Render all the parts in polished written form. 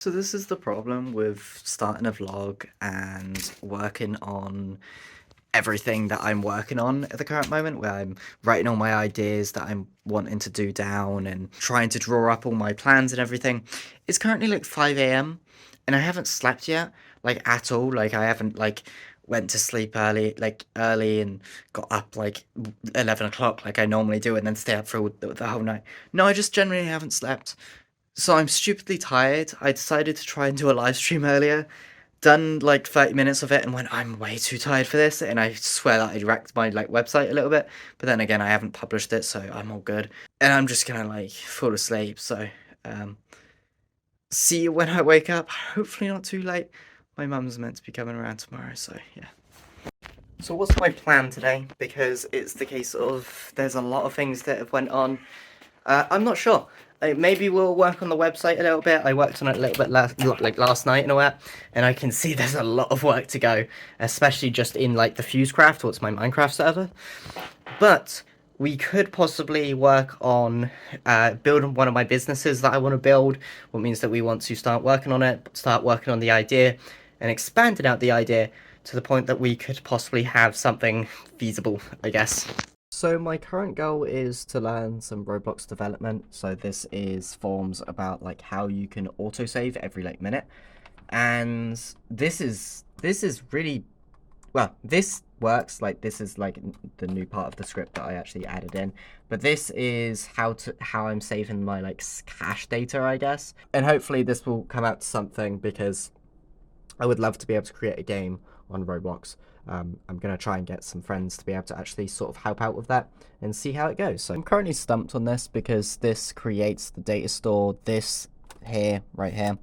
So this is the problem with starting a vlog and working on everything that I'm working on at the current moment, where I'm writing all my ideas that I'm wanting to do down and trying to draw up all my plans and everything. It's currently like 5 a.m. and I haven't slept yet, like at all. Like I haven't like went to sleep early and got up like 11 o'clock like I normally do and then stay up for the whole night. No, I just generally haven't slept. So I'm stupidly tired. I decided to try and do a live stream earlier. Done like 30 minutes of it and went, I'm way too tired for this. And I swear that I wrecked my like website a little bit. But then again, I haven't published it, so I'm all good. And I'm just gonna like fall asleep. So um, see you when I wake up. Hopefully not too late. My mum's meant to be coming around tomorrow, so yeah. So what's my plan today? Because it's the case of there's a lot of things that have went on. I'm not sure. Maybe we'll work on the website a little bit. I worked on it a little bit last night and all that, and I can see there's a lot of work to go, especially just in like the Fusecraft, what's my Minecraft server. But we could possibly work on building one of my businesses that I want to build, what means that we want to start working on it, start working on the idea, and expanding out the idea to the point that we could possibly have something feasible, I guess. So my current goal is to learn some Roblox development. So this is forms about like how you can autosave every like minute. And this is really well, this works. Like this is like the new part of the script that I actually added in. But this is how I'm saving my like cache data, I guess. And hopefully this will come out to something, because I would love to be able to create a game on Roblox. I'm going to try and get some friends to be able to actually sort of help out with that and see how it goes. So I'm currently stumped on this because this creates the data store. This here, right here,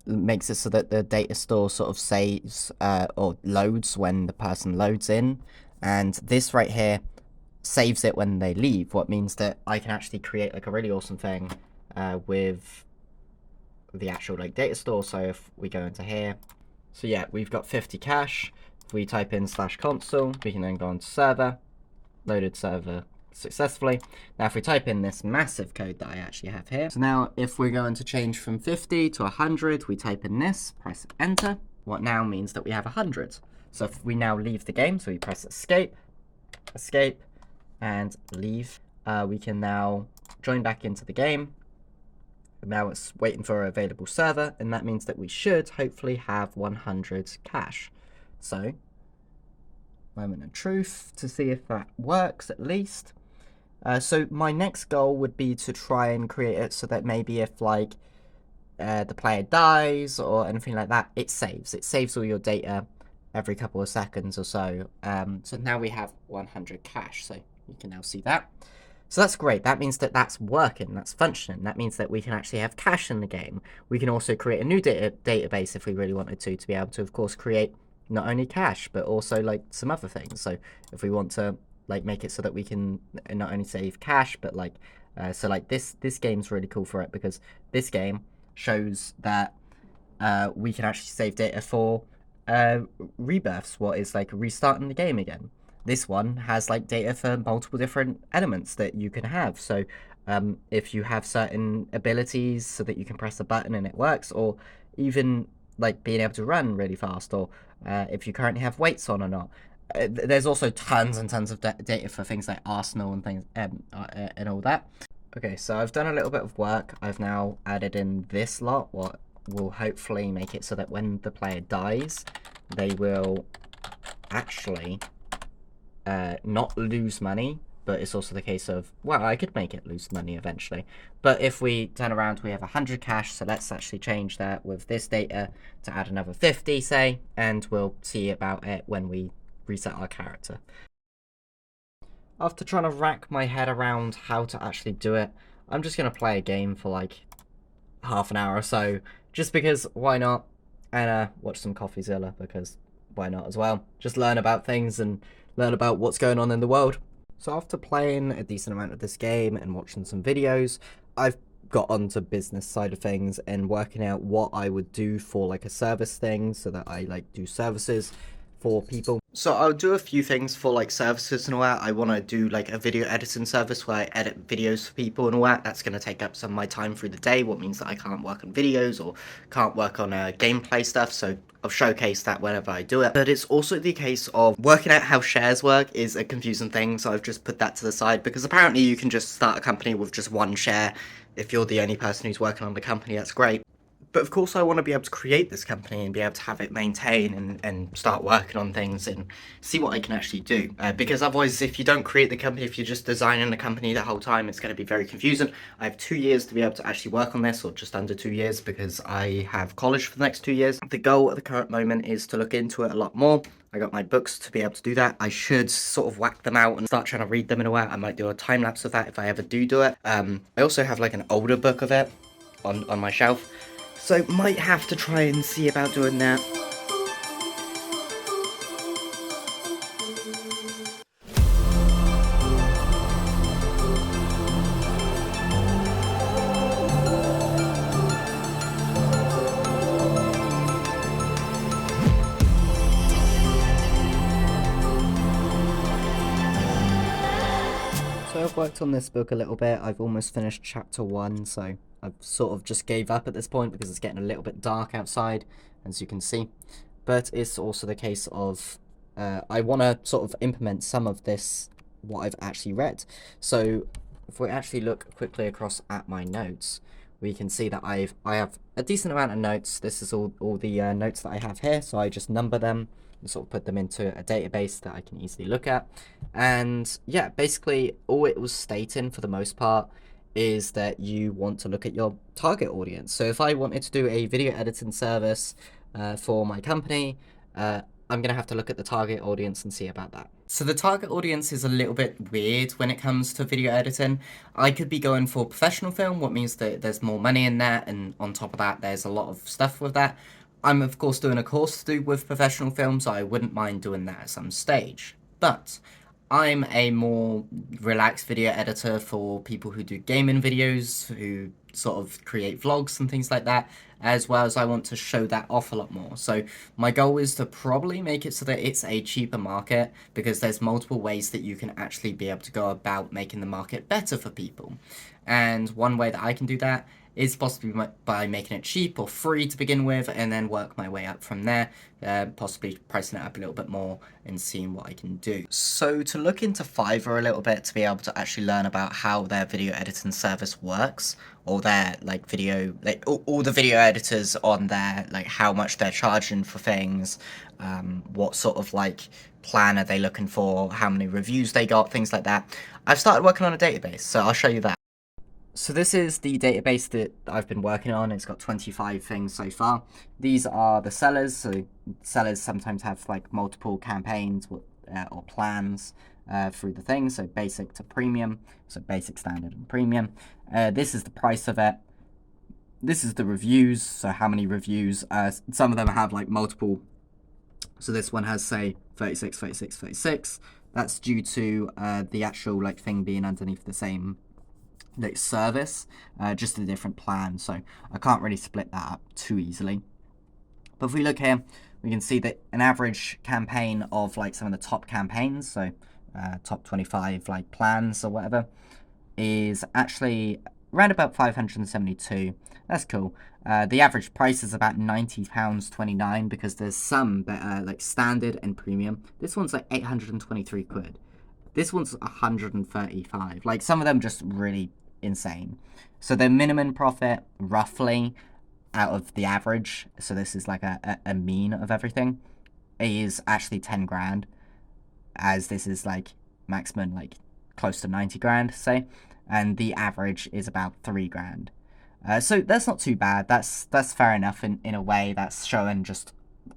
makes it so that the data store sort of saves or loads when the person loads in. And this right here saves it when they leave, what means that I can actually create like a really awesome thing with the actual like data store. So if we go into here, so yeah, we've got 50 cache. If we type in /console, we can then go on to server, loaded server successfully. Now if we type in this massive code that I actually have here, so now if we're going to change from 50 to 100, we type in this, press enter. What now means that we have 100. So if we now leave the game, so we press escape, and leave, we can now join back into the game. Now it's waiting for an available server, and that means that we should hopefully have 100 cache. So, moment of truth to see if that works at least. So my next goal would be to try and create it so that maybe if like the player dies or anything like that, it saves. It saves all your data every couple of seconds or so. So now we have 100 cache. So you can now see that. So that's great. That means that that's working, that's functioning. That means that we can actually have cache in the game. We can also create a new database if we really wanted to be able to, of course, create not only cache, but also like some other things. So if we want to like make it so that we can not only save cache, but like, so like this game's really cool for it, because this game shows that we can actually save data for rebirths, what is like restarting the game again. This one has like data for multiple different elements that you can have. So if you have certain abilities so that you can press a button and it works, or even like being able to run really fast, or if you currently have weights on or not. There's also tons and tons of data for things like Arsenal and things and all that. Okay, so I've done a little bit of work. I've now added in this lot, what will hopefully make it so that when the player dies, they will actually not lose money. But it's also the case of, well, I could make it lose money eventually. But if we turn around, we have 100 cache, so let's actually change that with this data to add another 50, say, and we'll see about it when we reset our character. After trying to rack my head around how to actually do it, I'm just going to play a game for like half an hour or so, just because why not, and watch some CoffeeZilla, because why not as well. Just learn about things and learn about what's going on in the world. So after playing a decent amount of this game and watching some videos, I've got onto business side of things and working out what I would do for like a service thing, so that I like do services for people. So I'll do a few things for like services and all that. I want to do like a video editing service where I edit videos for people and all that. That's going to take up some of my time through the day, what means that I can't work on videos or can't work on gameplay stuff. So I'll showcase that whenever I do it. But it's also the case of working out how shares work is a confusing thing, so I've just put that to the side, because apparently you can just start a company with just one share. If you're the only person who's working on the company, that's great. But of course I want to be able to create this company and be able to have it maintain and start working on things and see what I can actually do. Because otherwise, if you don't create the company, if you're just designing the company the whole time, it's going to be very confusing. I have 2 years to be able to actually work on this, or just under 2 years, because I have college for the next 2 years. The goal at the current moment is to look into it a lot more. I got my books to be able to do that. I should sort of whack them out and start trying to read them in a way. I might do a time lapse of that if I ever do it. I also have like an older book of it on my shelf. So might have to try and see about doing that. So I've worked on this book a little bit. I've almost finished chapter 1, so I've sort of just gave up at this point because it's getting a little bit dark outside, as you can see. But it's also the case of I want to sort of implement some of this, what I've actually read. So if we actually look quickly across at my notes, we can see that I have a decent amount of notes. This is all the notes that I have here, so I just number them and sort of put them into a database that I can easily look at. And yeah, basically all it was stating for the most part is that you want to look at your target audience. So if I wanted to do a video editing service for my company, I'm going to have to look at the target audience and see about that. So the target audience is a little bit weird when it comes to video editing. I could be going for professional film, what means that there's more money in that, and on top of that, there's a lot of stuff with that. I'm of course doing a course to do with professional film, so I wouldn't mind doing that at some stage. But I'm a more relaxed video editor for people who do gaming videos, who sort of create vlogs and things like that, as well as I want to show that off a lot more. So my goal is to probably make it so that it's a cheaper market, because there's multiple ways that you can actually be able to go about making the market better for people. And one way that I can do that is possibly by making it cheap or free to begin with, and then work my way up from there, possibly pricing it up a little bit more and seeing what I can do. So to look into Fiverr a little bit to be able to actually learn about how their video editing service works, or their like video, like all the video editors on there, like how much they're charging for things, what sort of like plan are they looking for, how many reviews they got, things like that. I've started working on a database, so I'll show you that. So this is the database that I've been working on. It's got 25 things so far. These are the sellers. So sellers sometimes have like multiple campaigns or plans through the thing. So basic to premium. So basic, standard, and premium. This is the price of it. This is the reviews. So how many reviews? Some of them have like multiple. So this one has say 36, 36, 36. That's due to the actual like thing being underneath the same like service, just a different plan, so I can't really split that up too easily. But if we look here, we can see that an average campaign of like some of the top campaigns, so top 25 like plans or whatever, is actually around about 572. That's cool. The average price is about £90.29, because there's some that are like standard and premium. This one's like 823 quid. This one's 135. Like some of them just really insane. So the minimum profit roughly out of the average, so this is like a mean of everything, is actually 10 grand, as this is like maximum like close to 90 grand say, and the average is about 3 grand. So that's not too bad. That's fair enough in a way. That's showing just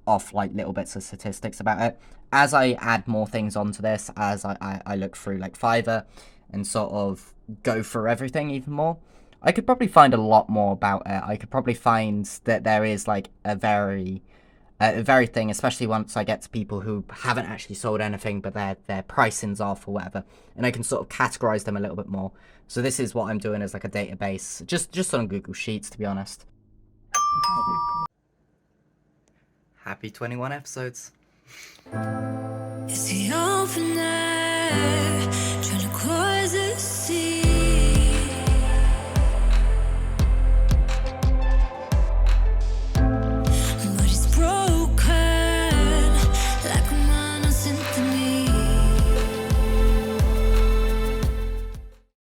off like little bits of statistics about it. As I add more things onto this, as I look through like Fiverr and sort of go through everything even more, I could probably find a lot more about it. I could probably find that there is like a very thing, especially once I get to people who haven't actually sold anything, but their pricing's off or whatever, and I can sort of categorize them a little bit more. So this is what I'm doing as like a database, just on Google Sheets, to be honest. Happy 21 episodes. It's the opener.